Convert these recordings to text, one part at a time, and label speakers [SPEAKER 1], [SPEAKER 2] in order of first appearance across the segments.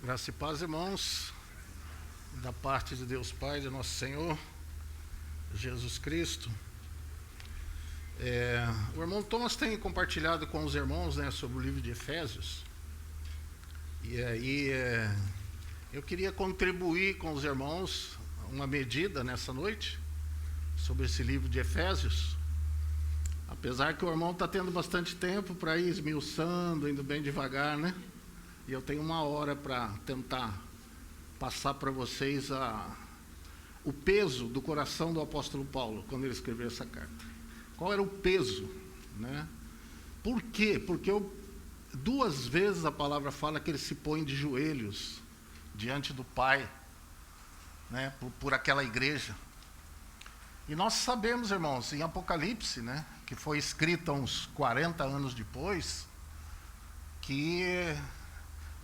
[SPEAKER 1] Graça e paz, irmãos, da parte de Deus Pai, de nosso Senhor Jesus Cristo. O irmão Thomas tem compartilhado com os irmãos, sobre o livro de Efésios. E aí eu queria contribuir com os irmãos uma medida nessa noite sobre esse livro de Efésios. Apesar que o irmão está tendo bastante tempo para ir esmiuçando, indo bem devagar, E eu tenho uma hora para tentar passar para vocês o peso do coração do apóstolo Paulo, quando ele escreveu essa carta. Qual era o peso? Por quê? Porque duas vezes a palavra fala que ele se põe de joelhos diante do Pai, por aquela igreja. E nós sabemos, irmãos, em Apocalipse, que foi escrita uns 40 anos depois, que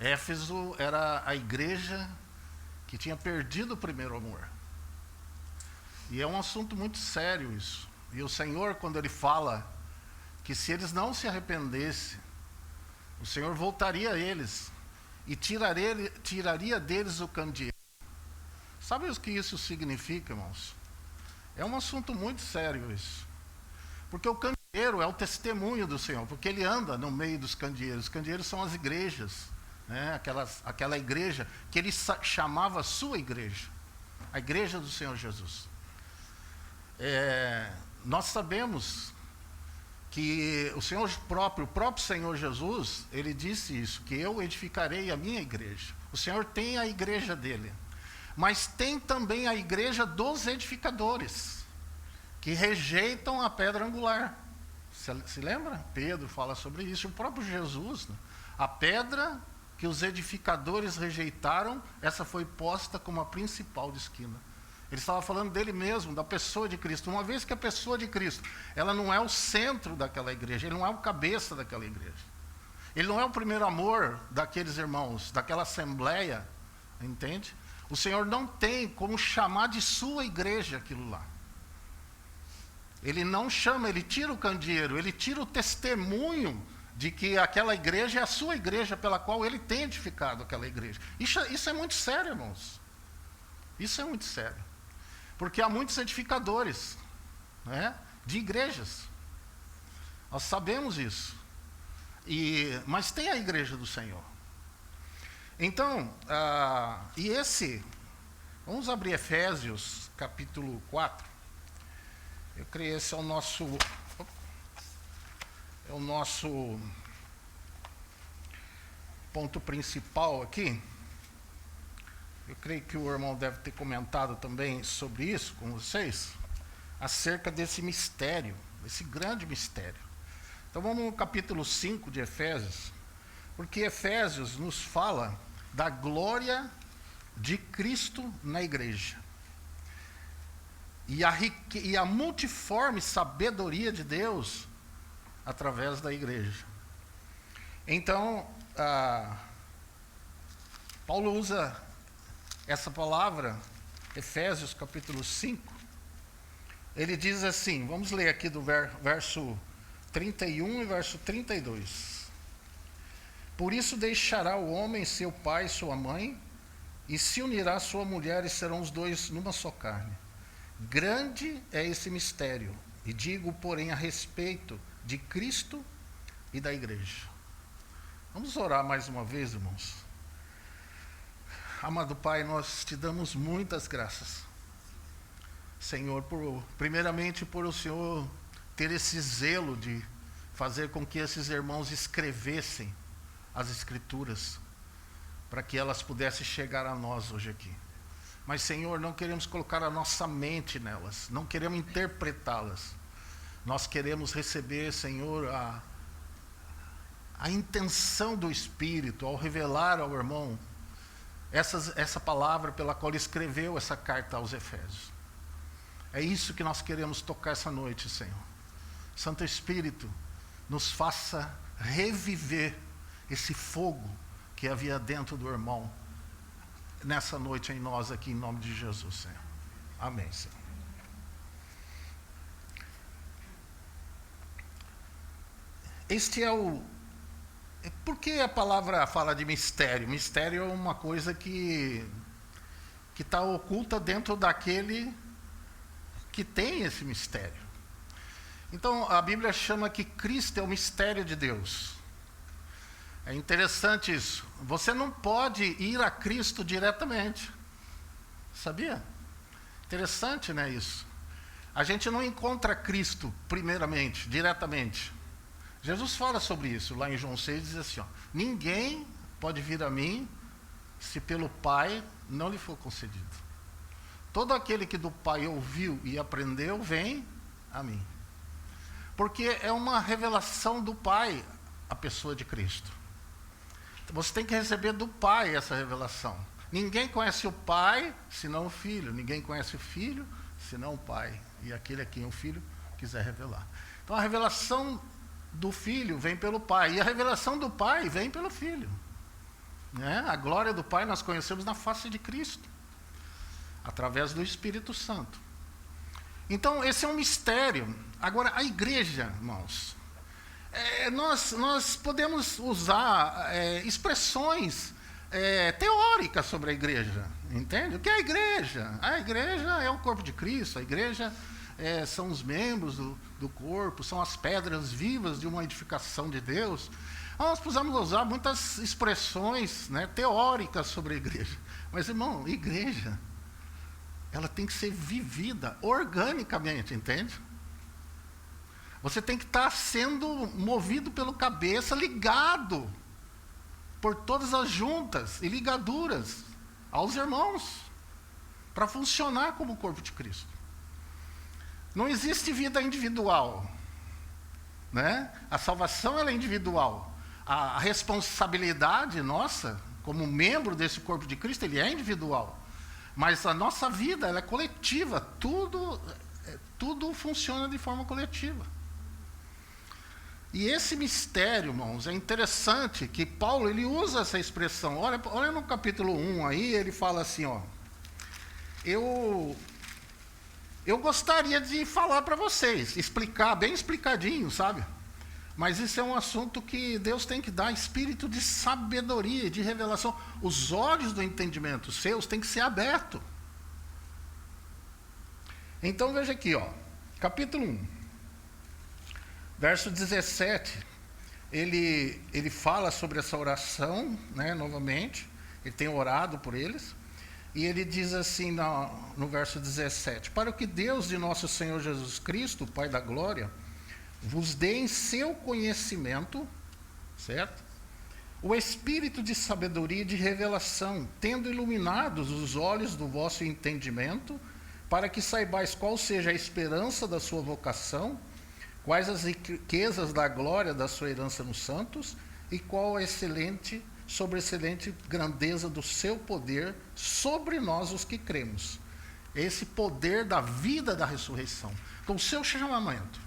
[SPEAKER 1] Éfeso era a igreja que tinha perdido o primeiro amor. E é um assunto muito sério isso. E o Senhor, quando Ele fala que se eles não se arrependessem, o Senhor voltaria a eles e tiraria deles o candeeiro. Sabe o que isso significa, irmãos? É um assunto muito sério isso. Porque o candeeiro é o testemunho do Senhor, porque Ele anda no meio dos candeeiros. Os candeeiros são as igrejas. Aquela igreja que ele chamava sua igreja, a igreja do Senhor Jesus. Nós sabemos que o próprio Senhor Jesus, ele disse isso, que eu edificarei a minha igreja. O Senhor tem a igreja dele, mas tem também a igreja dos edificadores, que rejeitam a pedra angular. Se lembra? Pedro fala sobre isso, o próprio Jesus, a pedra que os edificadores rejeitaram, essa foi posta como a principal de esquina. Ele estava falando dele mesmo, da pessoa de Cristo. Uma vez que a pessoa de Cristo, ela não é o centro daquela igreja, ele não é o cabeça daquela igreja. Ele não é o primeiro amor daqueles irmãos, daquela assembleia, entende? O Senhor não tem como chamar de sua igreja aquilo lá. Ele não chama, ele tira o candeeiro, ele tira o testemunho de que aquela igreja é a sua igreja pela qual ele tem edificado aquela igreja. Isso é muito sério, irmãos. Isso é muito sério. Porque há muitos edificadores, de igrejas. Nós sabemos isso. Mas tem a igreja do Senhor. Então, vamos abrir Efésios, capítulo 4. Eu creio que esse é o nosso ponto principal aqui. Eu creio que o irmão deve ter comentado também sobre isso com vocês, acerca desse mistério, esse grande mistério. Então vamos no capítulo 5 de Efésios, porque Efésios nos fala da glória de Cristo na igreja. E a multiforme sabedoria de Deus através da igreja. Então, Paulo usa essa palavra, Efésios capítulo 5, ele diz assim, vamos ler aqui do verso 31 e verso 32. Por isso deixará o homem seu pai e sua mãe, e se unirá à sua mulher, e serão os dois numa só carne. Grande é esse mistério, e digo, porém, a respeito de Cristo e da igreja. Vamos orar mais uma vez, irmãos. Amado Pai, nós te damos muitas graças, Senhor, primeiramente por o Senhor ter esse zelo de fazer com que esses irmãos escrevessem as Escrituras, para que elas pudessem chegar a nós hoje aqui. Mas, Senhor, não queremos colocar a nossa mente nelas, não queremos interpretá-las. Nós queremos receber, Senhor, a intenção do Espírito ao revelar ao irmão essa palavra pela qual ele escreveu essa carta aos Efésios. É isso que nós queremos tocar essa noite, Senhor. Santo Espírito, nos faça reviver esse fogo que havia dentro do irmão nessa noite em nós aqui, em nome de Jesus, Senhor. Amém, Senhor. Este é Por que a palavra fala de mistério? Mistério é uma coisa que está oculta dentro daquele que tem esse mistério. Então, a Bíblia chama que Cristo é o mistério de Deus. É interessante isso. Você não pode ir a Cristo diretamente. Sabia? Interessante, né, isso? A gente não encontra Cristo, primeiramente, diretamente. Jesus fala sobre isso, lá em João 6, diz assim, ó, ninguém pode vir a mim se pelo Pai não lhe for concedido. Todo aquele que do Pai ouviu e aprendeu, vem a mim. Porque é uma revelação do Pai, a pessoa de Cristo. Você tem que receber do Pai essa revelação. Ninguém conhece o Pai, senão o Filho. Ninguém conhece o Filho, senão o Pai. E aquele a quem o Filho quiser revelar. Então a revelação do Filho vem pelo Pai. E a revelação do Pai vem pelo Filho. Né? A glória do Pai nós conhecemos na face de Cristo, através do Espírito Santo. Então esse é um mistério. Agora a igreja, irmãos, nós podemos usar expressões teóricas sobre a igreja, entende? O que é a igreja? A igreja é o corpo de Cristo, a igreja são os membros do corpo, são as pedras vivas de uma edificação de Deus. Nós precisamos usar muitas expressões, né, teóricas sobre a igreja. Mas, irmão, igreja, ela tem que ser vivida organicamente, entende? Você tem que estar sendo movido pelo cabeça, ligado por todas as juntas e ligaduras aos irmãos, para funcionar como o corpo de Cristo. Não existe vida individual, né? A salvação ela é individual. A responsabilidade nossa, como membro desse corpo de Cristo, ele é individual. Mas a nossa vida ela é coletiva. Tudo funciona de forma coletiva. E esse mistério, irmãos, é interessante que Paulo ele usa essa expressão. Olha no capítulo 1 aí, ele fala assim, ó. Eu gostaria de falar para vocês, explicar, bem explicadinho, sabe? Mas isso é um assunto que Deus tem que dar espírito de sabedoria, de revelação. Os olhos do entendimento seus têm que ser abertos. Então veja aqui, ó, capítulo 1. Verso 17, ele fala sobre essa oração, né, novamente, ele tem orado por eles, e ele diz assim no verso 17, para que Deus de nosso Senhor Jesus Cristo, Pai da glória, vos dê em seu conhecimento, certo? O espírito de sabedoria e de revelação, tendo iluminados os olhos do vosso entendimento, para que saibais qual seja a esperança da sua vocação, quais as riquezas da glória da sua herança nos santos, e qual a sobreexcelente grandeza do seu poder sobre nós os que cremos. Esse poder da vida da ressurreição. Então, o seu chamamento.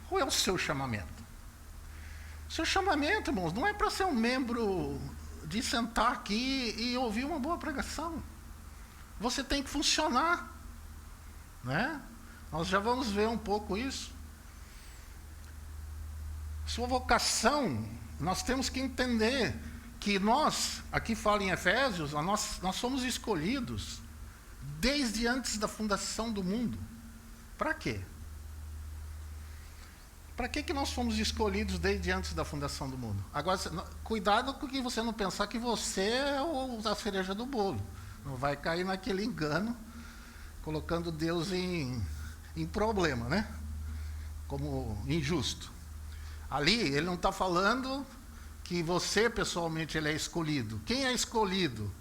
[SPEAKER 1] Qual é o seu chamamento? O seu chamamento, irmãos, não é para ser um membro de sentar aqui e ouvir uma boa pregação. Você tem que funcionar. Né? Nós já vamos ver um pouco isso. Sua vocação, nós temos que entender que nós, aqui fala em Efésios, nós somos escolhidos desde antes da fundação do mundo. Para quê? Para que nós fomos escolhidos desde antes da fundação do mundo? Agora, cuidado com que você não pensar que você é a cereja do bolo. Não vai cair naquele engano, colocando Deus em problema, né? Como injusto. Ali, ele não está falando que você, pessoalmente, ele é escolhido. Quem é escolhido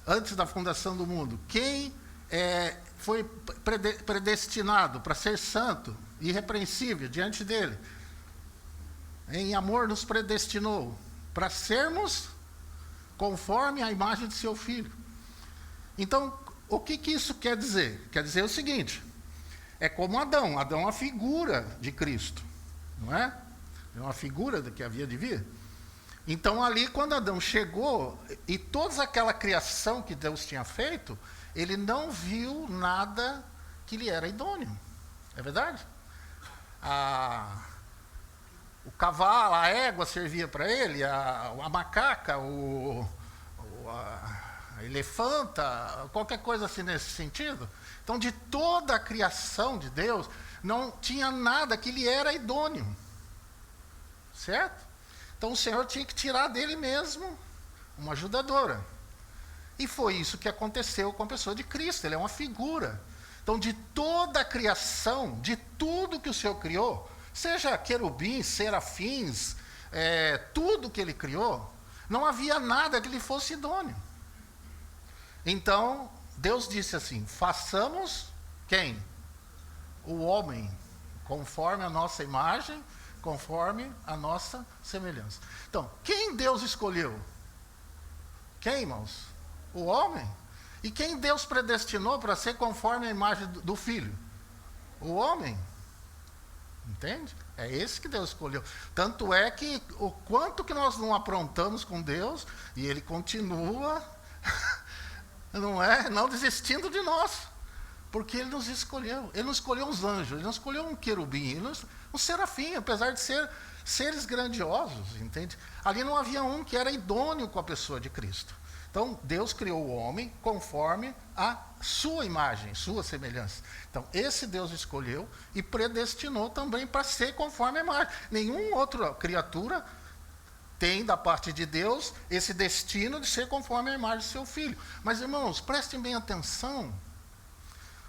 [SPEAKER 1] antes da fundação do mundo? Quem foi predestinado para ser santo, irrepreensível diante dele? Em amor nos predestinou para sermos conforme a imagem de seu Filho. Então, o que isso quer dizer? Quer dizer o seguinte, é como Adão. Adão é uma figura de Cristo, não é? É uma figura do que havia de vir. Então ali, quando Adão chegou, e toda aquela criação que Deus tinha feito, ele não viu nada que lhe era idôneo. É verdade? o cavalo, a égua servia para ele, a macaca, a elefanta, qualquer coisa assim nesse sentido. Então, de toda a criação de Deus, não tinha nada que lhe era idôneo. Certo? Então, o Senhor tinha que tirar dele mesmo uma ajudadora. E foi isso que aconteceu com a pessoa de Cristo. Ele é uma figura. Então, de toda a criação, de tudo que o Senhor criou, seja querubins, serafins, tudo que ele criou, não havia nada que lhe fosse idôneo. Então, Deus disse assim: façamos quem? O homem, conforme a nossa imagem, conforme a nossa semelhança. Então, quem Deus escolheu? Quem, irmãos? O homem. E quem Deus predestinou para ser conforme a imagem do Filho? O homem. Entende? É esse que Deus escolheu. Tanto é que o quanto que nós não aprontamos com Deus, e Ele continua, não desistindo de nós. Porque Ele nos escolheu. Ele não escolheu uns anjos, Ele não escolheu um querubim, um serafim, apesar de ser seres grandiosos, entende? Ali não havia um que era idôneo com a pessoa de Cristo. Então, Deus criou o homem conforme a sua imagem, sua semelhança. Então, esse Deus escolheu e predestinou também para ser conforme a imagem. Nenhuma outra criatura tem, da parte de Deus, esse destino de ser conforme a imagem do seu Filho. Mas, irmãos, prestem bem atenção.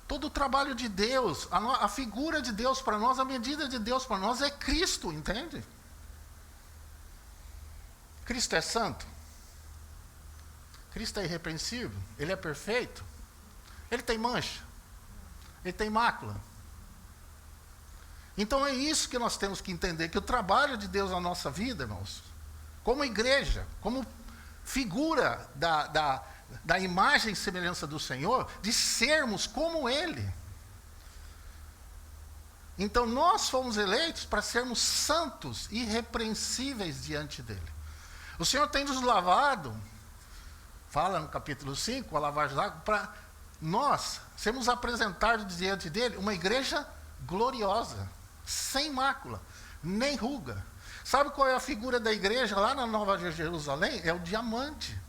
[SPEAKER 1] Todo o trabalho de Deus, a figura de Deus para nós, a medida de Deus para nós é Cristo, entende? Cristo é santo. Cristo é irrepreensível. Ele é perfeito. Ele tem mancha. Ele tem mácula. Então é isso que nós temos que entender, que o trabalho de Deus na nossa vida, irmãos, como igreja, como figura da imagem e semelhança do Senhor, de sermos como Ele. Então nós fomos eleitos para sermos santos, irrepreensíveis diante dEle. O Senhor tem nos lavado, fala no capítulo 5, a lavagem d'água, para nós sermos apresentados diante dEle uma igreja gloriosa, sem mácula, nem ruga. Sabe qual é a figura da igreja lá na Nova Jerusalém? É o diamante.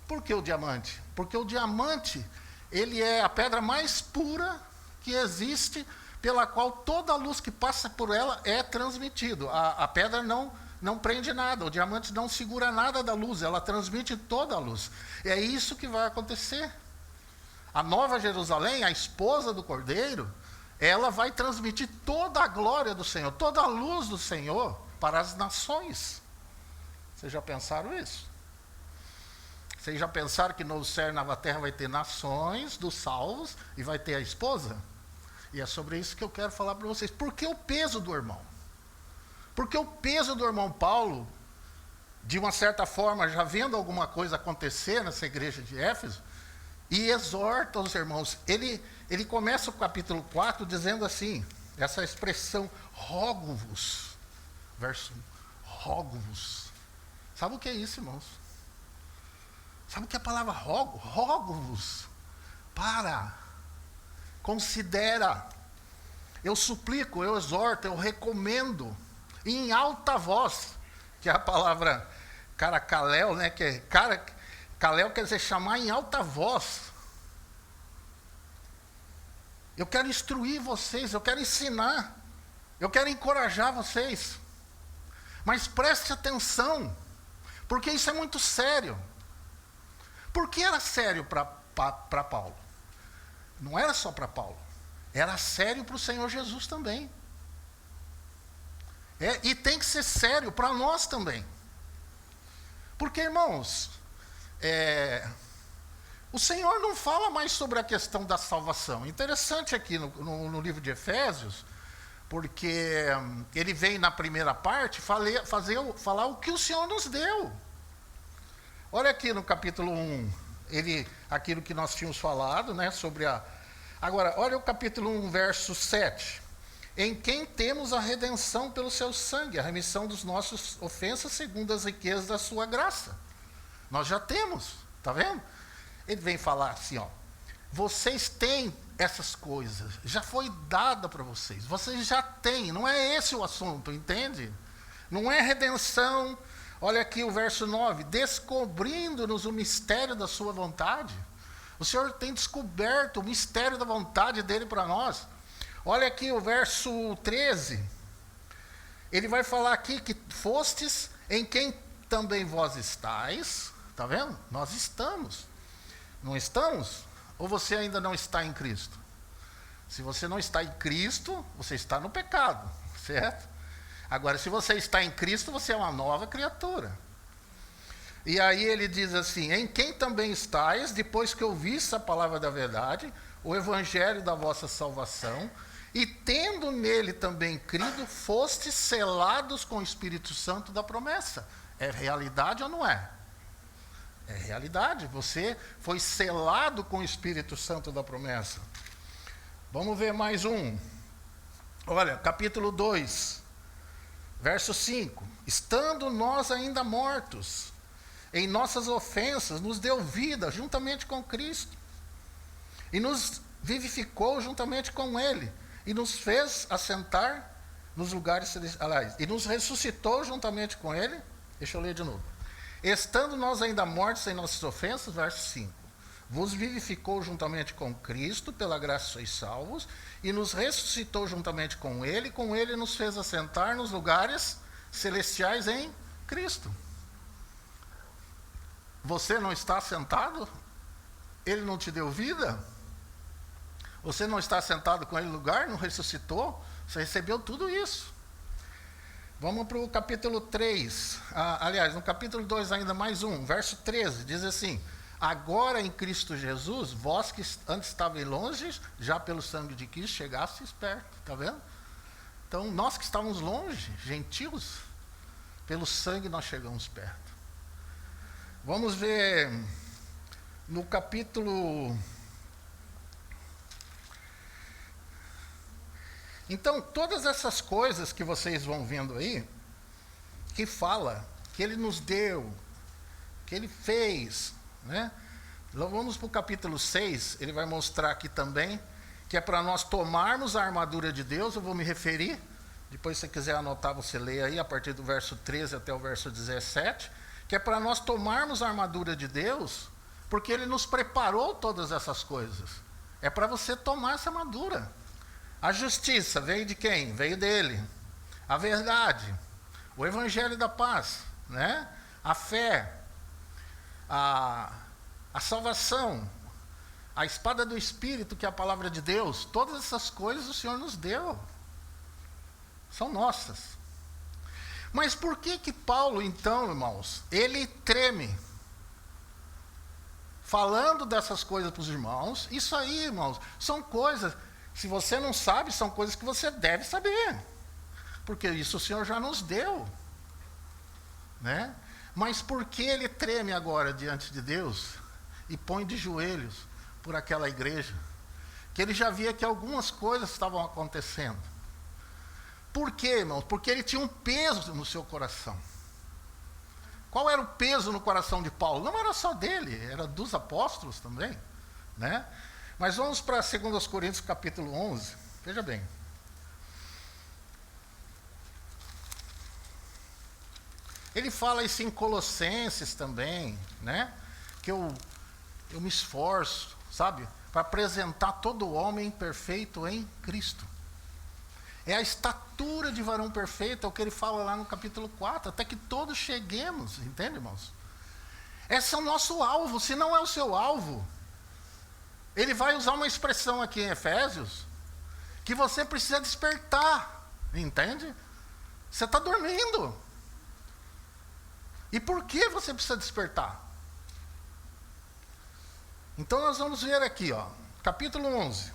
[SPEAKER 1] Por que o diamante? Porque o diamante, ele é a pedra mais pura que existe, pela qual toda a luz que passa por ela é transmitida. A pedra não prende nada, o diamante não segura nada da luz, ela transmite toda a luz. E é isso que vai acontecer. A Nova Jerusalém, a esposa do Cordeiro, ela vai transmitir toda a glória do Senhor, toda a luz do Senhor para as nações. Vocês já pensaram isso? Vocês já pensaram que no céu e na terra vai ter nações dos salvos e vai ter a esposa? E é sobre isso que eu quero falar para vocês. Por que o peso do irmão? Porque o peso do irmão Paulo, de uma certa forma, já vendo alguma coisa acontecer nessa igreja de Éfeso, e exorta os irmãos. Ele começa o capítulo 4 dizendo assim, essa expressão, rogo-vos. Verso 1, rogo-vos. Sabe o que é isso, irmãos? Sabe o que é a palavra rogo? Rogo-vos. Considera. Eu suplico, eu exorto, eu recomendo, em alta voz, que é a palavra caracaléu, né? Caléu quer dizer chamar em alta voz. Eu quero instruir vocês, eu quero ensinar, eu quero encorajar vocês. Mas preste atenção, porque isso é muito sério. Por que era sério para Paulo? Não era só para Paulo, era sério para o Senhor Jesus também. E tem que ser sério para nós também. Porque, irmãos, o Senhor não fala mais sobre a questão da salvação. Interessante aqui no livro de Efésios, porque ele vem na primeira parte falar o que o Senhor nos deu. Olha aqui no capítulo 1, aquilo que nós tínhamos falado, né, sobre Agora, olha o capítulo 1, verso 7. Em quem temos a redenção pelo seu sangue, a remissão dos nossos ofensas segundo as riquezas da sua graça. Nós já temos, está vendo? Ele vem falar assim, ó. vocês têm essas coisas, já foi dada para vocês, vocês já têm, não é esse o assunto, entende? Não é redenção. Olha aqui o verso 9, descobrindo-nos o mistério da sua vontade. O Senhor tem descoberto o mistério da vontade dele para nós. Olha aqui o verso 13, ele vai falar aqui que fostes em quem também vós estáis, está vendo? Nós estamos, não estamos? Ou você ainda não está em Cristo? Se você não está em Cristo, você está no pecado, certo? Agora, se você está em Cristo, você é uma nova criatura. E aí ele diz assim, em quem também estáis, depois que ouviste a palavra da verdade, o evangelho da vossa salvação, e tendo nele também crido, fostes selados com o Espírito Santo da promessa. É realidade ou não é? É realidade, você foi selado com o Espírito Santo da promessa. Vamos ver mais um. Olha, capítulo 2, verso 5. Estando nós ainda mortos em nossas ofensas, nos deu vida juntamente com Cristo. E nos vivificou juntamente com Ele. E nos fez assentar nos lugares celestiais. E nos ressuscitou juntamente com Ele. Deixa eu ler de novo. Estando nós ainda mortos em nossas ofensas, verso 5. Vos vivificou juntamente com Cristo, pela graça sois salvos, e nos ressuscitou juntamente com Ele nos fez assentar nos lugares celestiais em Cristo. Você não está sentado? Ele não te deu vida? Você não está sentado com Ele no lugar? Não ressuscitou? Você recebeu tudo isso. Vamos para o capítulo 3, aliás, no capítulo 2 ainda mais um, verso 13, diz assim, agora em Cristo Jesus, vós que antes estavam longe, já pelo sangue de Cristo chegastes perto, está vendo? Então, nós que estávamos longe, gentios, pelo sangue nós chegamos perto. Vamos ver no capítulo... Então, todas essas coisas que vocês vão vendo aí, que fala, que Ele nos deu, que Ele fez, né? Vamos para o capítulo 6, ele vai mostrar aqui também, que é para nós tomarmos a armadura de Deus, eu vou me referir, depois se você quiser anotar, você lê aí, a partir do verso 13 até o verso 17, que é para nós tomarmos a armadura de Deus, porque Ele nos preparou todas essas coisas. É para você tomar essa armadura. A justiça veio de quem? Veio dele. A verdade, o evangelho da paz, né? A fé, a salvação, a espada do Espírito, que é a palavra de Deus, todas essas coisas o Senhor nos deu. São nossas. Mas por que Paulo, então, irmãos, ele treme? Falando dessas coisas para os irmãos, isso aí, irmãos, são coisas... Se você não sabe, são coisas que você deve saber. Porque isso o Senhor já nos deu. Né? Mas por que ele treme agora diante de Deus e põe de joelhos por aquela igreja? Que ele já via que algumas coisas estavam acontecendo. Por quê, irmãos? Porque ele tinha um peso no seu coração. Qual era o peso no coração de Paulo? Não era só dele, era dos apóstolos também. Né? Mas vamos para 2 Coríntios capítulo 11, veja bem. Ele fala isso em Colossenses também, né? Que eu me esforço, sabe? Para apresentar todo homem perfeito em Cristo. É a estatura de varão perfeito, é o que ele fala lá no capítulo 4, até que todos cheguemos, entende, irmãos? Esse é o nosso alvo, se não é o seu alvo... Ele vai usar uma expressão aqui em Efésios, que você precisa despertar, entende? Você está dormindo. E por que você precisa despertar? Então nós vamos ver aqui, ó, capítulo 11.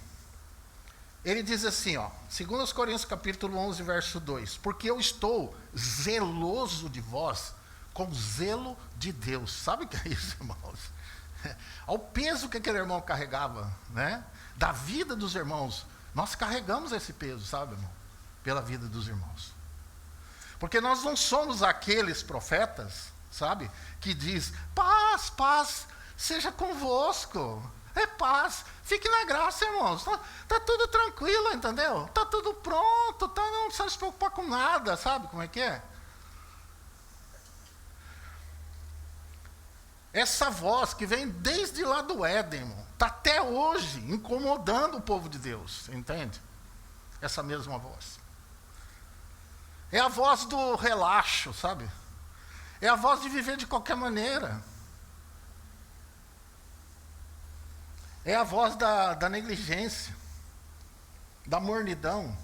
[SPEAKER 1] Ele diz assim, ó, 2 Coríntios capítulo 11, verso 2. Porque eu estou zeloso de vós, com zelo de Deus. Sabe o que é isso, irmãos? Ao peso que aquele irmão carregava, né? Da vida dos irmãos. Nós carregamos esse peso, sabe, irmão? Pela vida dos irmãos. Porque nós não somos aqueles profetas, sabe? Que diz, paz, paz, seja convosco. É paz. Fique na graça, irmãos. Tá tudo tranquilo, entendeu? Tá tudo pronto, não precisa se preocupar com nada, sabe como é que é? Essa voz que vem desde lá do Éden, está até hoje incomodando o povo de Deus, entende? Essa mesma voz. É a voz do relaxo, sabe? É a voz de viver de qualquer maneira. É a voz da negligência, da mornidão.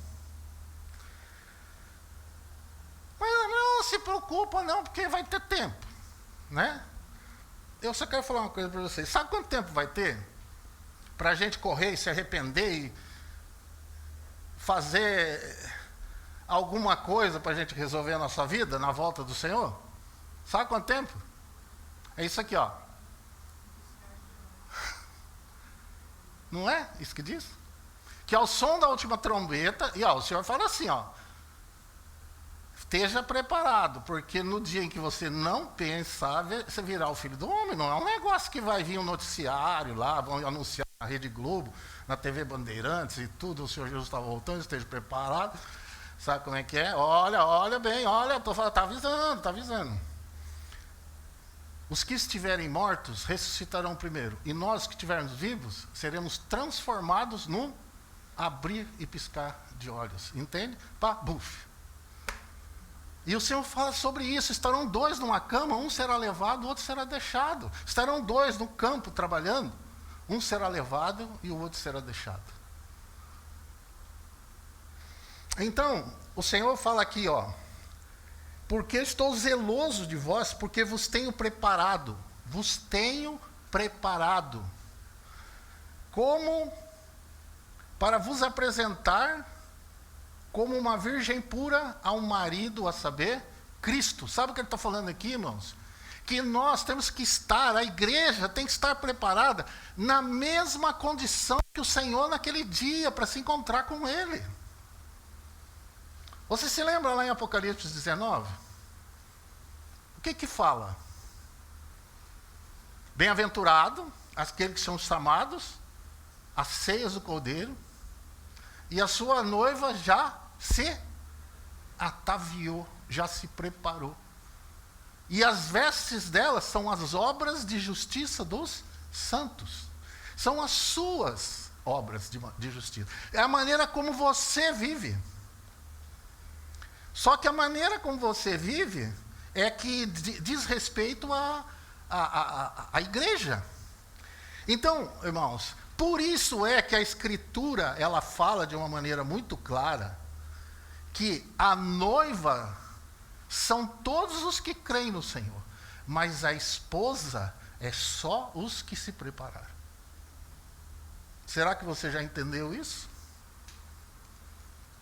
[SPEAKER 1] Mas não se preocupa não, porque vai ter tempo, né? Eu só quero falar uma coisa para vocês. Sabe quanto tempo vai ter para a gente correr e se arrepender e fazer alguma coisa para a gente resolver a nossa vida na volta do Senhor? Sabe quanto tempo? É isso aqui, ó. Não é isso que diz? Que ao som da última trombeta, e ó, o Senhor fala assim, ó. Esteja preparado, porque no dia em que você não pensar, você virá o Filho do Homem. Não é um negócio que vai vir um noticiário lá, vão anunciar na Rede Globo, na TV Bandeirantes e tudo, o Senhor Jesus está voltando, esteja preparado. Sabe como é que é? Olha bem, estou falando, está avisando. Os que estiverem mortos ressuscitarão primeiro, e nós que estivermos vivos, seremos transformados num abrir e piscar de olhos. Entende? Pá, buf. E o Senhor fala sobre isso. Estarão dois numa cama, um será levado, o outro será deixado. Estarão dois no campo trabalhando, um será levado e o outro será deixado. Então, o Senhor fala aqui, ó. Porque estou zeloso de vós, porque vos tenho preparado. Como para vos apresentar como uma virgem pura a um marido, a saber, Cristo. Sabe o que ele está falando aqui, irmãos? Que nós temos que estar, a igreja tem que estar preparada na mesma condição que o Senhor naquele dia, para se encontrar com Ele. Você se lembra lá em Apocalipse 19? O que fala? Bem-aventurado aqueles que são chamados às ceias do Cordeiro, e a sua noiva já se ataviou, já se preparou. E as vestes dela são as obras de justiça dos santos. São as suas obras de justiça. É a maneira como você vive. Só que a maneira como você vive é que diz respeito à igreja. Então, irmãos, por isso é que a Escritura, ela fala de uma maneira muito clara, que a noiva são todos os que creem no Senhor, mas a esposa é só os que se prepararam. Será que você já entendeu isso?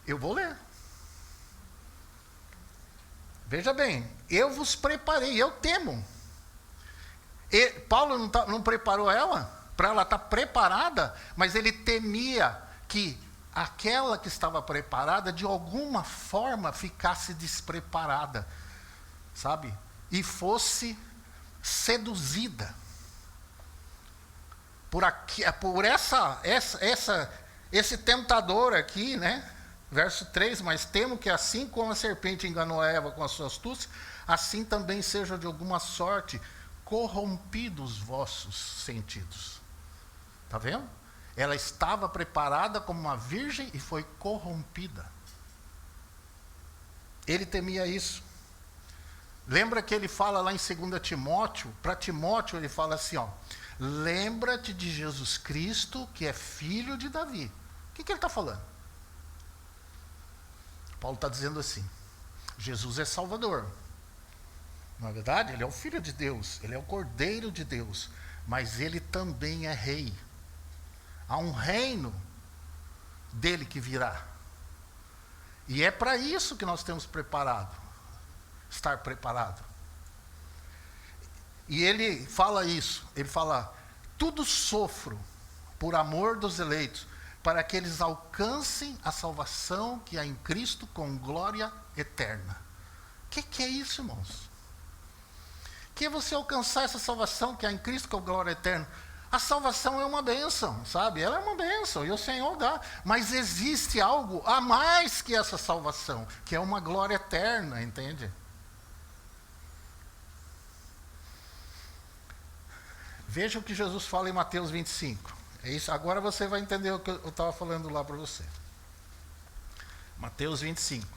[SPEAKER 1] Eu vou ler. Veja bem, eu vos preparei, eu temo. E Paulo não preparou ela? Para ela estar preparada, mas ele temia que aquela que estava preparada, de alguma forma, ficasse despreparada, sabe? E fosse seduzida por esse tentador aqui, né? Verso 3, mas temo que assim como a serpente enganou a Eva com a sua astúcia, assim também sejam de alguma sorte corrompidos os vossos sentidos. Está vendo? Ela estava preparada como uma virgem e foi corrompida. Ele temia isso. Lembra que ele fala lá em 2 Timóteo, para Timóteo ele fala assim, ó, lembra-te de Jesus Cristo, que é filho de Davi. O que ele está falando? Paulo está dizendo assim, Jesus é Salvador. Na verdade, ele é o Filho de Deus, ele é o Cordeiro de Deus, mas ele também é rei. Há um reino dele que virá. E é para isso que nós temos estar preparado. E ele fala isso, ele fala, tudo sofro por amor dos eleitos, para que eles alcancem a salvação que há em Cristo com glória eterna. O que é isso, irmãos? Que é você alcançar essa salvação que há em Cristo com glória eterna? A salvação é uma bênção, sabe? Ela é uma bênção e o Senhor dá. Mas existe algo a mais que essa salvação, que é uma glória eterna, entende? Veja o que Jesus fala em Mateus 25. É isso. Agora você vai entender o que eu estava falando lá para você. Mateus 25.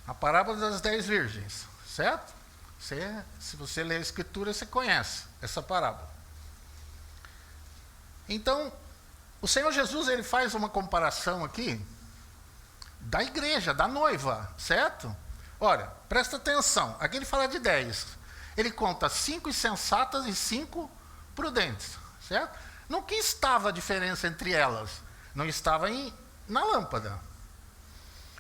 [SPEAKER 1] A parábola das 10 virgens, certo? Se você ler a Escritura, você conhece essa parábola. Então, o Senhor Jesus, ele faz uma comparação aqui da igreja, da noiva, certo? Olha, presta atenção, aqui ele fala de 10. Ele conta 5 insensatas e 5 prudentes, certo? No que estava a diferença entre elas? Não estava na lâmpada.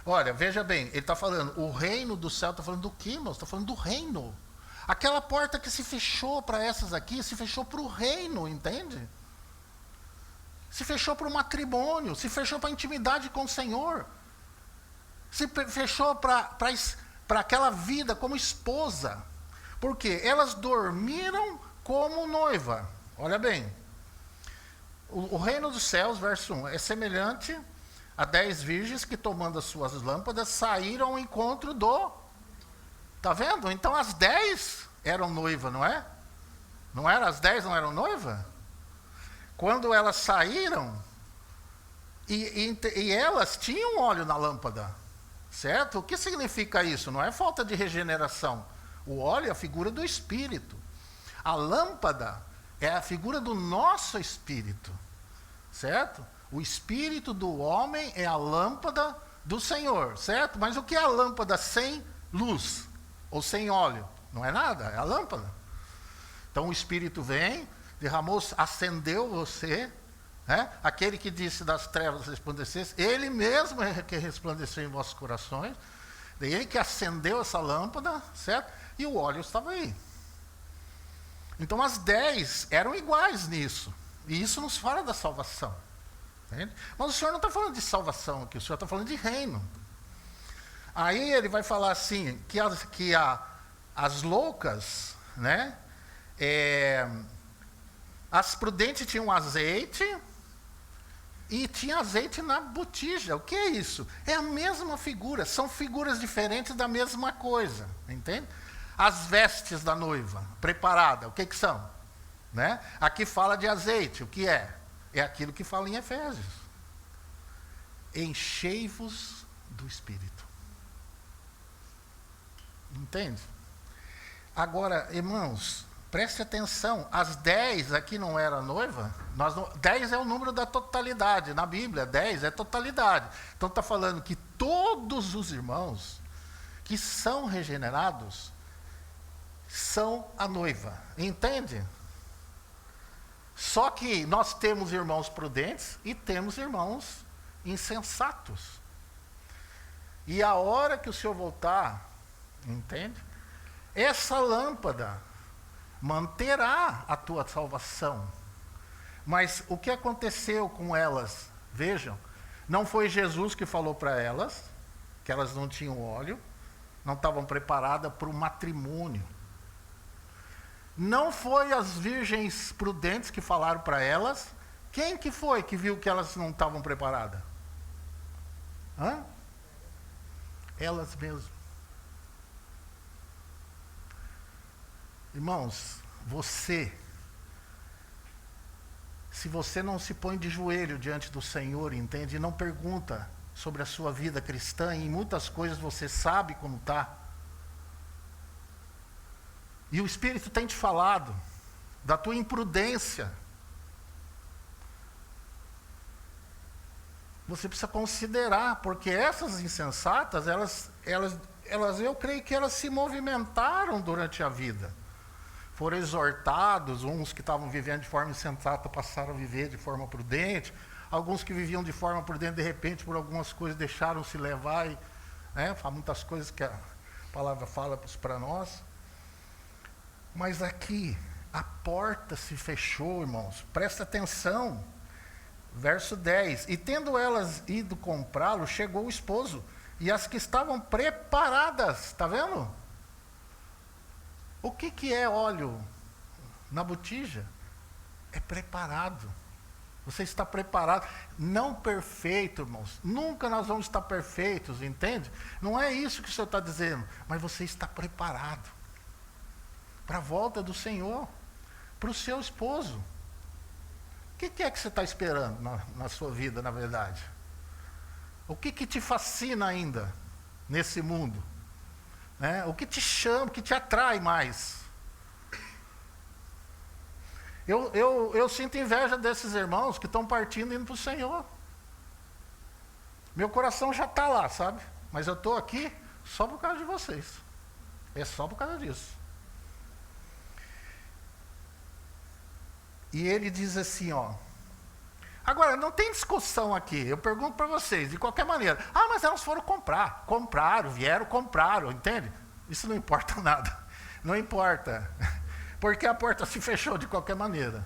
[SPEAKER 1] Olha, veja bem, ele está falando, o reino do céu, está falando do quê, irmãos? Está falando do reino. Aquela porta que se fechou para essas aqui, se fechou para o reino, entende? Se fechou para o matrimônio, se fechou para a intimidade com o Senhor. Se fechou para aquela vida como esposa. Por quê? Elas dormiram como noiva. Olha bem, o reino dos céus, verso 1, é semelhante a 10 virgens que, tomando as suas lâmpadas, saíram ao encontro do... Está vendo? Então as 10 eram noiva, não é? Não era? As 10 não eram noiva? Quando elas saíram, e elas tinham óleo na lâmpada, certo? O que significa isso? Não é falta de regeneração. O óleo é a figura do Espírito. A lâmpada é a figura do nosso Espírito, certo? O Espírito do homem é a lâmpada do Senhor, certo? Mas o que é a lâmpada sem luz? Ou sem óleo? Não é nada, é a lâmpada. Então o Espírito vem, derramou, acendeu você, né? Aquele que disse das trevas resplandecesse, ele mesmo é que resplandeceu em vossos corações, ele que acendeu essa lâmpada, certo? E o óleo estava aí. Então as 10 eram iguais nisso, e isso nos fala da salvação. Entende? Mas o Senhor não está falando de salvação aqui, o Senhor está falando de reino. Aí ele vai falar assim, que as loucas, né, as prudentes tinham azeite, e tinha azeite na botija. O que é isso? É a mesma figura, são figuras diferentes da mesma coisa, entende? As vestes da noiva, preparada, o que são? Né? Aqui fala de azeite, o que é? É aquilo que fala em Efésios. Enchei-vos do Espírito. Entende? Agora, irmãos, preste atenção. As 10 aqui não era noiva? 10 é o número da totalidade. Na Bíblia, 10 é totalidade. Então está falando que todos os irmãos que são regenerados são a noiva. Entende? Só que nós temos irmãos prudentes e temos irmãos insensatos. E a hora que o Senhor voltar, entende? Essa lâmpada manterá a tua salvação. Mas o que aconteceu com elas? Vejam, não foi Jesus que falou para elas que elas não tinham óleo, não estavam preparadas para o matrimônio. Não foi as virgens prudentes que falaram para elas. Quem que foi que viu que elas não estavam preparadas? Elas mesmas. Irmãos, se você não se põe de joelho diante do Senhor, entende? E não pergunta sobre a sua vida cristã, e em muitas coisas você sabe como está. E o Espírito tem te falado da tua imprudência. Você precisa considerar, porque essas insensatas, elas eu creio que elas se movimentaram durante a vida. Foram exortados, uns que estavam vivendo de forma insensata passaram a viver de forma prudente, alguns que viviam de forma prudente, de repente, por algumas coisas, deixaram-se levar, e, né, há muitas coisas que a palavra fala para nós. Mas aqui, a porta se fechou, irmãos. Presta atenção. Verso 10. E tendo elas ido comprá-lo, chegou o esposo. E as que estavam preparadas, está vendo? O que é óleo na botija? É preparado. Você está preparado. Não perfeito, irmãos. Nunca nós vamos estar perfeitos, entende? Não é isso que o Senhor está dizendo. Mas você está preparado para a volta do Senhor, para o seu esposo. O que é que você está esperando na sua vida, na verdade? O que te fascina ainda nesse mundo? O que te chama, o que te atrai mais? Eu sinto inveja desses irmãos que estão partindo e indo para o Senhor. Meu coração já está lá, sabe? Mas eu estou aqui só por causa de vocês. É só por causa disso. E ele diz assim, ó. Agora, não tem discussão aqui. Eu pergunto para vocês, de qualquer maneira. Mas elas foram comprar. Compraram, vieram, compraram, entende? Isso não importa nada. Não importa. Porque a porta se fechou de qualquer maneira.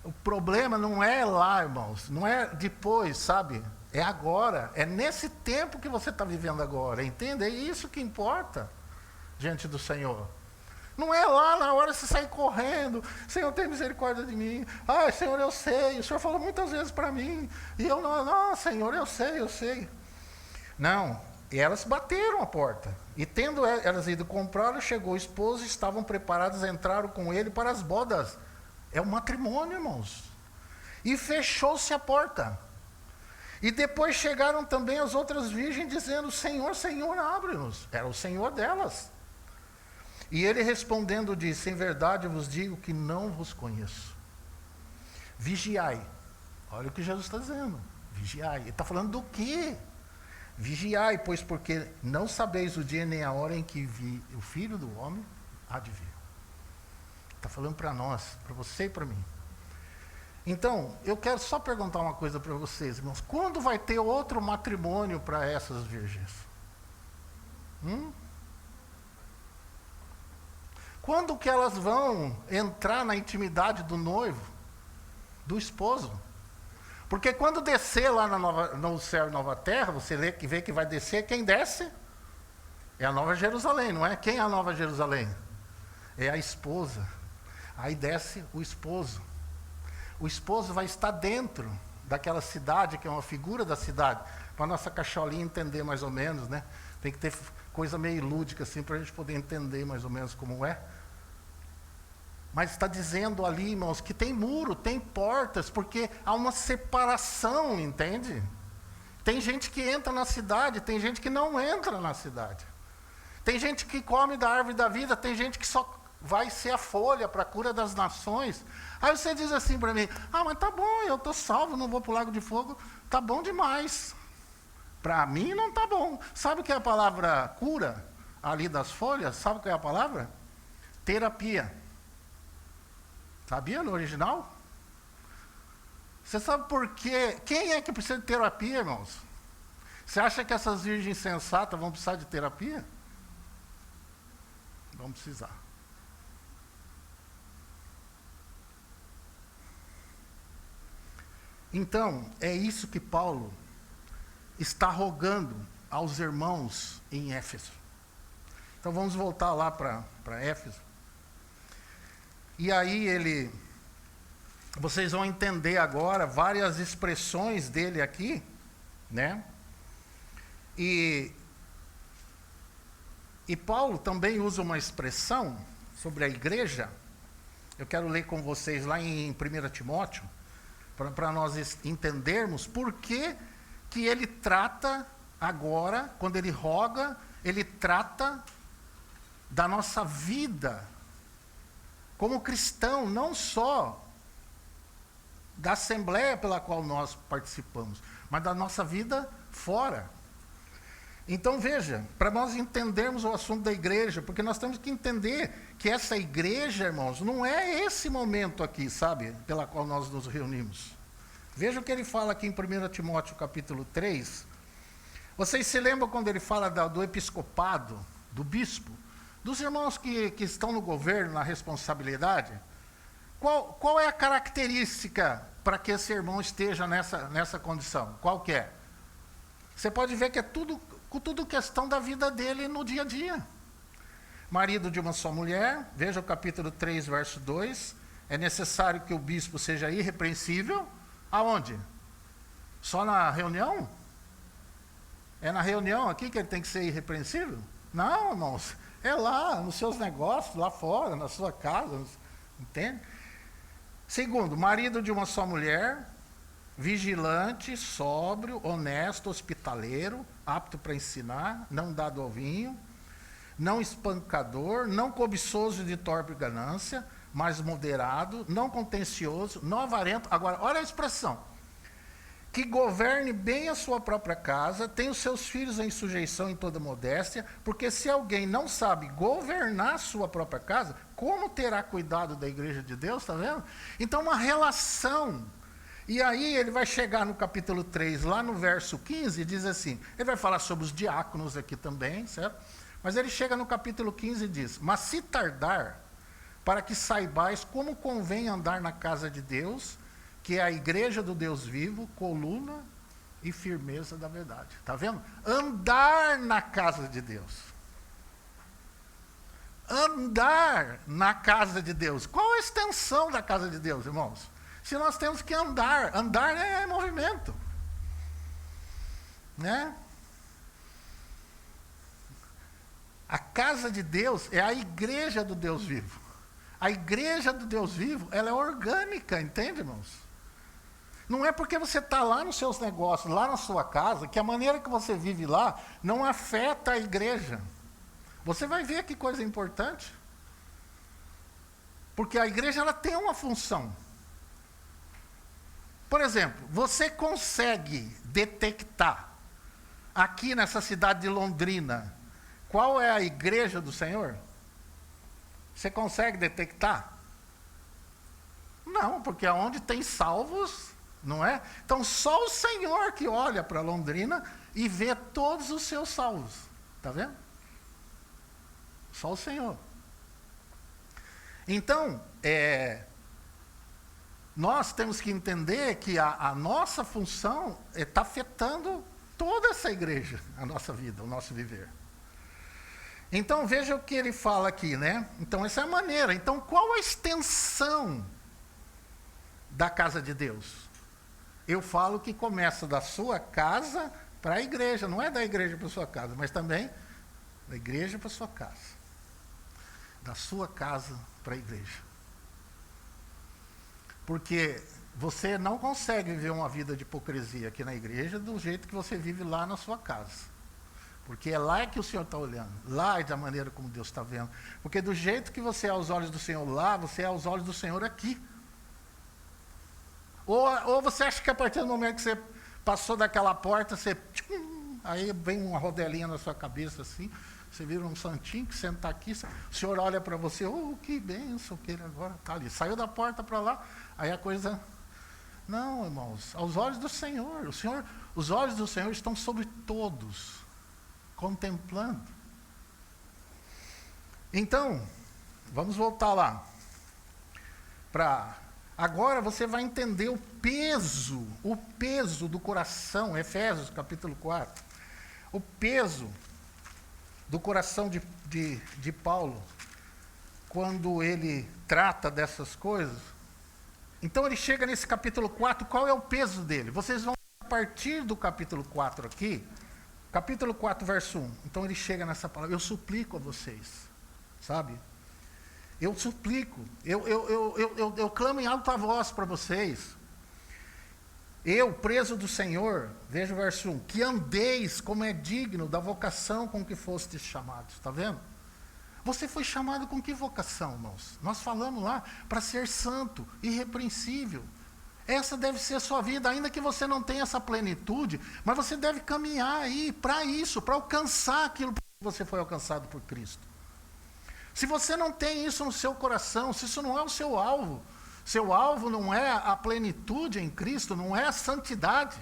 [SPEAKER 1] O problema não é lá, irmãos. Não é depois, sabe? É agora. É nesse tempo que você está vivendo agora. Entende? É isso que importa diante do Senhor. Não é lá na hora de você sair correndo. Senhor, tem misericórdia de mim. Senhor, eu sei. O Senhor falou muitas vezes para mim. E eu não, Senhor, eu sei. Não. E elas bateram a porta. E tendo elas ido comprar, chegou o esposo, estavam preparadas, entraram com ele para as bodas. É o matrimônio, irmãos. E fechou-se a porta. E depois chegaram também as outras virgens, dizendo, Senhor, Senhor, abre-nos. Era o Senhor delas. E ele respondendo disse, em verdade eu vos digo que não vos conheço. Vigiai. Olha o que Jesus está dizendo. Vigiai. Ele está falando do quê? Vigiai, pois porque não sabeis o dia nem a hora em que o Filho do Homem há de vir. Está falando para nós, para você e para mim. Então, eu quero só perguntar uma coisa para vocês, irmãos. Quando vai ter outro matrimônio para essas virgens? Quando que elas vão entrar na intimidade do noivo, do esposo? Porque quando descer lá no céu e nova terra, você vê que vai descer, quem desce? É a Nova Jerusalém, não é? Quem é a Nova Jerusalém? É a esposa. Aí desce o esposo. O esposo vai estar dentro daquela cidade, que é uma figura da cidade, para a nossa cacholinha entender mais ou menos, né? Tem que ter coisa meio lúdica assim, para a gente poder entender mais ou menos como é. Mas está dizendo ali, irmãos, que tem muro, tem portas, porque há uma separação, entende? Tem gente que entra na cidade, tem gente que não entra na cidade. Tem gente que come da árvore da vida, tem gente que só vai ser a folha para a cura das nações. Aí você diz assim para mim, mas tá bom, eu estou salvo, não vou para o lago de fogo, tá bom demais. Para mim não tá bom. Sabe o que é a palavra cura ali das folhas? Sabe o que é a palavra? Terapia. Sabia no original? Você sabe por quê? Quem é que precisa de terapia, irmãos? Você acha que essas virgens sensatas vão precisar de terapia? Vão precisar. Então, é isso que Paulo está rogando aos irmãos em Éfeso. Então vamos voltar lá para Éfeso. E aí vocês vão entender agora várias expressões dele aqui, né? E Paulo também usa uma expressão sobre a igreja. Eu quero ler com vocês lá em 1 Timóteo, para nós entendermos por que ele trata agora, quando ele roga, ele trata da nossa vida como cristão, não só da assembleia pela qual nós participamos, mas da nossa vida fora. Então veja, para nós entendermos o assunto da igreja, porque nós temos que entender que essa igreja, irmãos, não é esse momento aqui, sabe, pela qual nós nos reunimos. Veja o que ele fala aqui em 1 Timóteo capítulo 3. Vocês se lembram quando ele fala do episcopado, do bispo, dos irmãos que estão no governo, na responsabilidade? Qual é a característica para que esse irmão esteja nessa condição? Qual que é? Você pode ver que é tudo questão da vida dele no dia a dia. Marido de uma só mulher, veja o capítulo 3, verso 2. É necessário que o bispo seja irrepreensível. Aonde? Só na reunião? É na reunião aqui que ele tem que ser irrepreensível? Não, irmãos. É lá, nos seus negócios, lá fora, na sua casa. Entende? Segundo, marido de uma só mulher, vigilante, sóbrio, honesto, hospitaleiro, apto para ensinar, não dado ao vinho, não espancador, não cobiçoso de torpe ganância, mas moderado, não contencioso, não avarento. Agora, olha a expressão. Que governe bem a sua própria casa, tenha os seus filhos em sujeição em toda modéstia, porque se alguém não sabe governar a sua própria casa, como terá cuidado da igreja de Deus, está vendo? Então, uma relação. E aí ele vai chegar no capítulo 3, lá no verso 15, e diz assim, ele vai falar sobre os diáconos aqui também, certo? Mas ele chega no capítulo 15 e diz, mas se tardar, para que saibais como convém andar na casa de Deus, que é a igreja do Deus vivo, coluna e firmeza da verdade. Está vendo? Andar na casa de Deus. Andar na casa de Deus. Qual a extensão da casa de Deus, irmãos? Se nós temos que andar. Andar é movimento. Né? A casa de Deus é a igreja do Deus vivo. A igreja do Deus vivo, ela é orgânica, entende, irmãos? Não é porque você está lá nos seus negócios, lá na sua casa, que a maneira que você vive lá não afeta a igreja. Você vai ver que coisa importante. Porque a igreja ela tem uma função. Por exemplo, você consegue detectar aqui nessa cidade de Londrina qual é a igreja do Senhor? Você consegue detectar? Não, porque aonde tem salvos, não é? Então só o Senhor que olha para Londrina e vê todos os seus salvos. Está vendo? Só o Senhor. Então, nós temos que entender que a nossa função está afetando toda essa igreja, a nossa vida, o nosso viver. Então, veja o que ele fala aqui, né? Então, essa é a maneira. Então, qual a extensão da casa de Deus? Eu falo que começa da sua casa para a igreja. Não é da igreja para a sua casa, mas também da igreja para a sua casa. Da sua casa para a igreja. Porque você não consegue viver uma vida de hipocrisia aqui na igreja do jeito que você vive lá na sua casa. Porque é lá que o Senhor está olhando. Lá é da maneira como Deus está vendo. Porque do jeito que você é aos olhos do Senhor lá, você é aos olhos do Senhor aqui. Ou você acha que a partir do momento que você passou daquela porta, você... aí vem uma rodelinha na sua cabeça assim, você vira um santinho que senta aqui, o Senhor olha para você, que bênção que ele agora está ali. Saiu da porta para lá, aí a coisa... Não, irmãos, aos olhos do Senhor, os olhos do Senhor estão sobre todos, contemplando. Então, vamos voltar lá. Agora você vai entender o peso do coração, Efésios capítulo 4. O peso do coração de Paulo, quando ele trata dessas coisas. Então ele chega nesse capítulo 4, qual é o peso dele? Vocês vão, a partir do capítulo 4 aqui, capítulo 4, verso 1. Então ele chega nessa palavra, eu suplico a vocês, sabe? Eu suplico, eu clamo em alta voz para vocês. Eu, preso do Senhor, veja o verso 1, que andeis como é digno da vocação com que fostes chamados. Está vendo? Você foi chamado com que vocação, irmãos? Nós falamos lá, para ser santo, irrepreensível. Essa deve ser a sua vida, ainda que você não tenha essa plenitude, mas você deve caminhar aí para isso, para alcançar aquilo que você foi alcançado por Cristo. Se você não tem isso no seu coração, se isso não é o seu alvo não é a plenitude em Cristo, não é a santidade,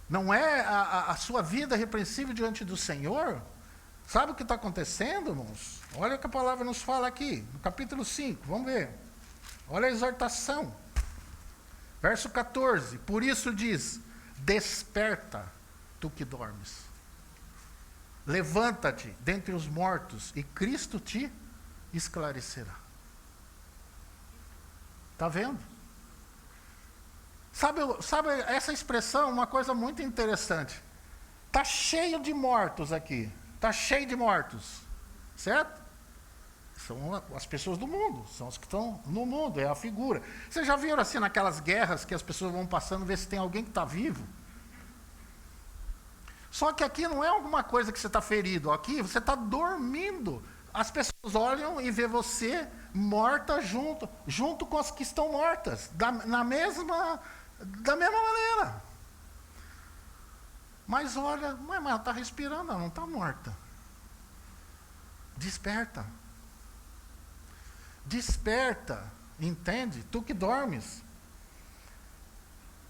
[SPEAKER 1] não é a sua vida repreensível diante do Senhor, sabe o que está acontecendo, irmãos? Olha o que a palavra nos fala aqui, no capítulo 5, vamos ver. Olha a exortação. Verso 14, por isso diz, desperta, tu que dormes. Levanta-te dentre os mortos e Cristo te esclarecerá. Está vendo? Sabe essa expressão, uma coisa muito interessante. Está cheio de mortos aqui. Está cheio de mortos. Certo? São as pessoas do mundo, são os que estão no mundo, é a figura. Vocês já viram assim naquelas guerras que as pessoas vão passando, ver se tem alguém que está vivo? Só que aqui não é alguma coisa que você está ferido, aqui você está dormindo. As pessoas olham e vê você morta junto com as que estão mortas, da mesma maneira. Mas olha, mas ela está respirando, ela não está morta. Desperta. Desperta, entende? Tu que dormes.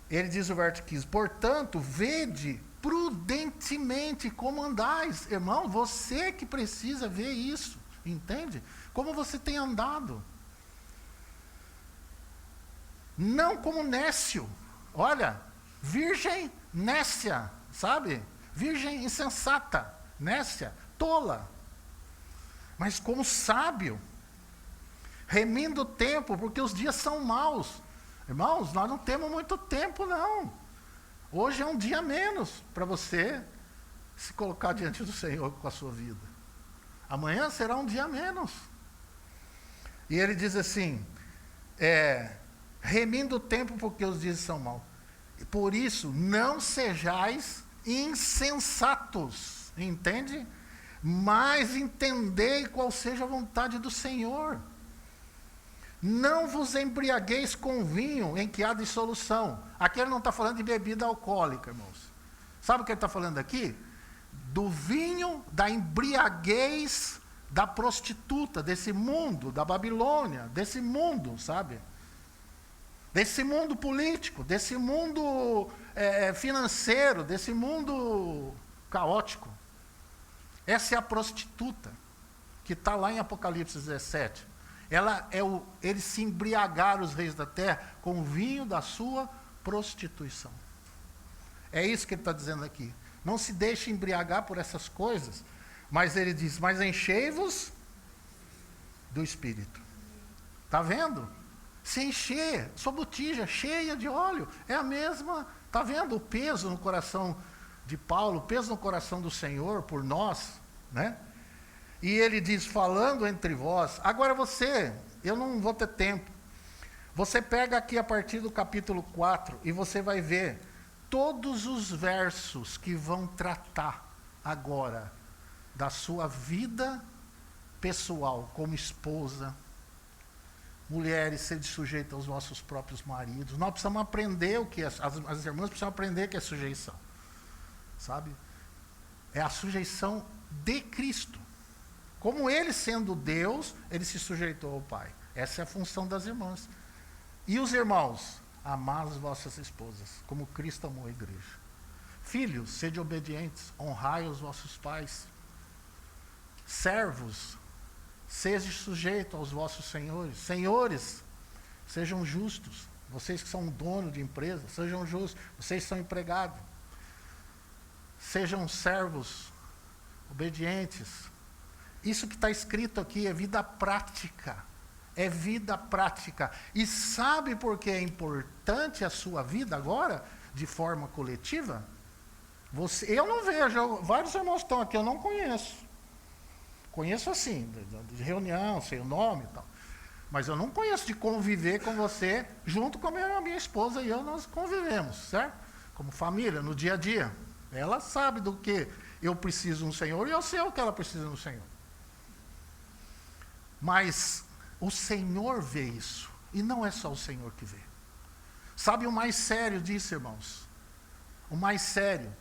[SPEAKER 1] Ele diz o verso 15, portanto, vede prudentemente como andais. Irmão, você que precisa ver isso, entende? Como você tem andado. Não como nécio. Olha, virgem nécia, sabe? Virgem insensata, nécia, tola. Mas como sábio, remindo o tempo, porque os dias são maus. Irmãos, nós não temos muito tempo, não. Hoje é um dia menos para você se colocar diante do Senhor com a sua vida. Amanhã será um dia menos. E ele diz assim, remindo o tempo, porque os dias são maus. Por isso, não sejais insensatos, entende? Mas entendei qual seja a vontade do Senhor. Não vos embriagueis com vinho em que há dissolução. Aqui ele não está falando de bebida alcoólica, irmãos. Sabe o que ele está falando aqui? Do vinho, da embriaguez da prostituta, desse mundo, da Babilônia, desse mundo, sabe? Desse mundo político, desse mundo financeiro, desse mundo caótico. Essa é a prostituta, que está lá em Apocalipse 17. Eles se embriagaram, os reis da terra, com o vinho da sua prostituição. É isso que ele está dizendo aqui. Não se deixe embriagar por essas coisas, mas ele diz, mas enchei-vos do Espírito. Está vendo? Se encher, sua botija cheia de óleo, é a mesma, está vendo o peso no coração de Paulo, o peso no coração do Senhor por nós, né? E ele diz, falando entre vós, agora eu não vou ter tempo, você pega aqui a partir do capítulo 4 e você vai ver todos os versos que vão tratar agora da sua vida pessoal como esposa. Mulheres, sede sujeita aos vossos próprios maridos. Nós precisamos aprender o que as irmãs precisam aprender que é sujeição, sabe? É a sujeição de Cristo. Como ele, sendo Deus, ele se sujeitou ao Pai. Essa é a função das irmãs. E os irmãos, amai as vossas esposas, como Cristo amou a igreja. Filhos, sede obedientes, honrai os vossos pais. Servos, sede sujeitos aos vossos senhores. Senhores, sejam justos. Vocês que são donos de empresa, sejam justos. Vocês que são empregados. Sejam servos, obedientes. Isso que está escrito aqui é vida prática. É vida prática. E sabe por que é importante a sua vida agora, de forma coletiva? Eu não vejo, vários irmãos estão aqui, eu não conheço. Conheço assim, de reunião, sei o nome e tal. Mas eu não conheço de conviver com você, junto com a minha esposa e eu, nós convivemos, certo? Como família, no dia a dia. Ela sabe do que eu preciso no Senhor e eu sei o que ela precisa no Senhor. Mas o Senhor vê isso. E não é só o Senhor que vê. Sabe o mais sério disso, irmãos? O mais sério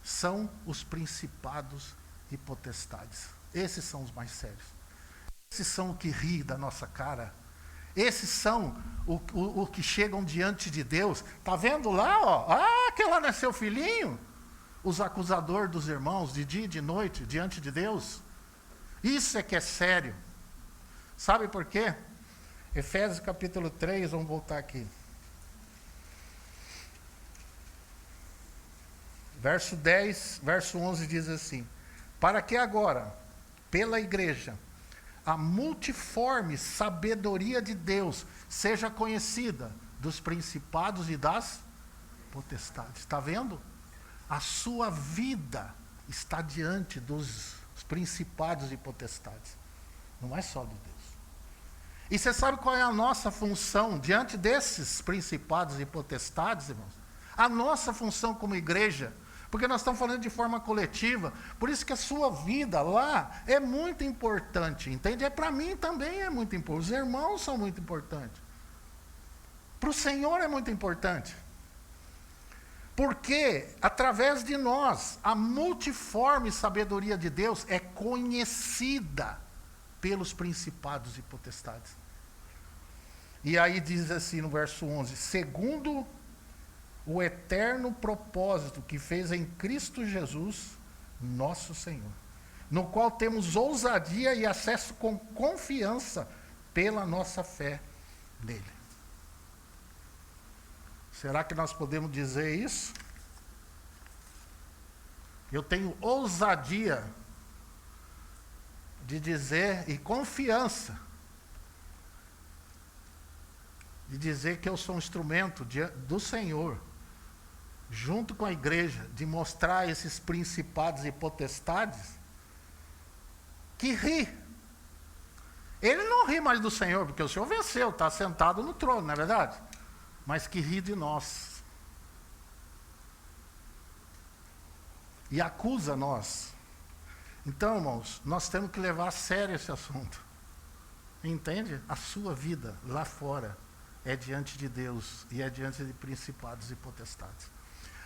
[SPEAKER 1] são os principados e potestades. Esses são os mais sérios. Esses são o que ri da nossa cara. Esses são o que chegam diante de Deus. Está vendo lá, ó? Ah, que lá não é seu filhinho? Os acusadores dos irmãos, de dia e de noite, diante de Deus. Isso é que é sério. Sabe por quê? Efésios capítulo 3, vamos voltar aqui. Verso 10, verso 11 diz assim: para que agora, pela igreja, a multiforme sabedoria de Deus seja conhecida dos principados e das potestades. Está vendo? A sua vida está diante dos principados e potestades. Não é só de Deus. E você sabe qual é a nossa função diante desses principados e potestades, irmãos? A nossa função como igreja, porque nós estamos falando de forma coletiva, por isso que a sua vida lá é muito importante, entende? Para mim também é muito importante, os irmãos são muito importantes. Para o Senhor é muito importante. Porque, através de nós, a multiforme sabedoria de Deus é conhecida pelos principados e potestades. E aí diz assim no verso 11, segundo o eterno propósito que fez em Cristo Jesus, nosso Senhor, no qual temos ousadia e acesso com confiança pela nossa fé nele. Será que nós podemos dizer isso? Eu tenho ousadia de dizer e confiança de dizer que eu sou um instrumento do Senhor, junto com a igreja, de mostrar esses principados e potestades que ri. Ele não ri mais do Senhor, porque o Senhor venceu, está sentado no trono, não é verdade? Mas que ri de nós. E acusa nós. Então, irmãos, nós temos que levar a sério esse assunto. Entende? A sua vida lá fora é diante de Deus e é diante de principados e potestades.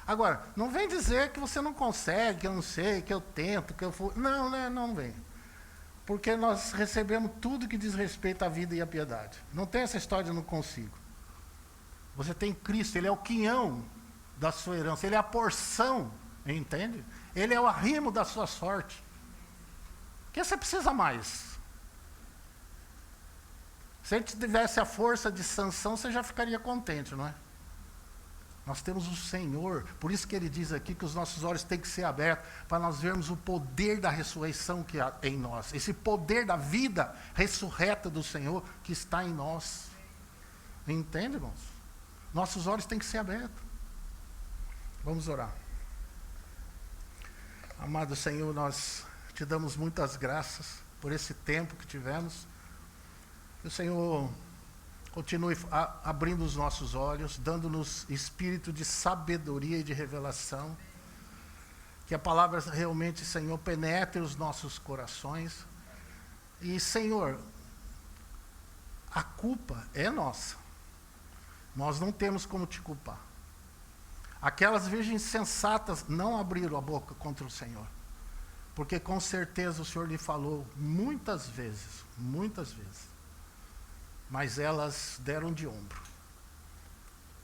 [SPEAKER 1] Agora, não vem dizer que você não consegue, que eu não sei, que eu tento, que eu for... Não, né? Não vem. Porque nós recebemos tudo que diz respeito à vida e à piedade. Não tem essa história de não consigo. Você tem Cristo, Ele é o quinhão da sua herança, Ele é a porção, entende? Ele é o arrimo da sua sorte. O que você precisa mais? Se a gente tivesse a força de Sansão, você já ficaria contente, não é? Nós temos o Senhor, por isso que ele diz aqui que os nossos olhos têm que ser abertos, para nós vermos o poder da ressurreição que há em nós, esse poder da vida ressurreta do Senhor que está em nós. Entende, irmãos? Nossos olhos têm que ser abertos. Vamos orar. Amado Senhor, nós te damos muitas graças por esse tempo que tivemos. Que o Senhor continue abrindo os nossos olhos, dando-nos espírito de sabedoria e de revelação. Que a palavra realmente, Senhor, penetre os nossos corações. E, Senhor, a culpa é nossa. Nós não temos como te culpar. Aquelas virgens sensatas não abriram a boca contra o Senhor. Porque com certeza o Senhor lhe falou muitas vezes. Mas elas deram de ombro.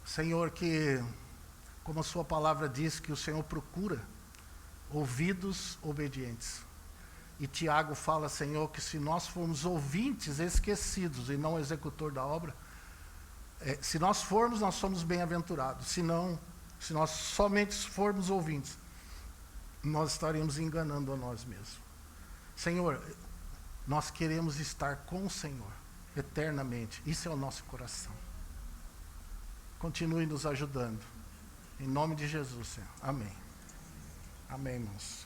[SPEAKER 1] Senhor, que, como a sua palavra diz, que o Senhor procura ouvidos obedientes. E Tiago fala, Senhor, que se nós formos ouvintes esquecidos e não executor da obra, se nós formos, nós somos bem-aventurados. Se nós somente formos ouvintes, nós estaremos enganando a nós mesmos. Senhor, nós queremos estar com o Senhor eternamente. Isso é o nosso coração. Continue nos ajudando. Em nome de Jesus, Senhor. Amém. Amém, irmãos.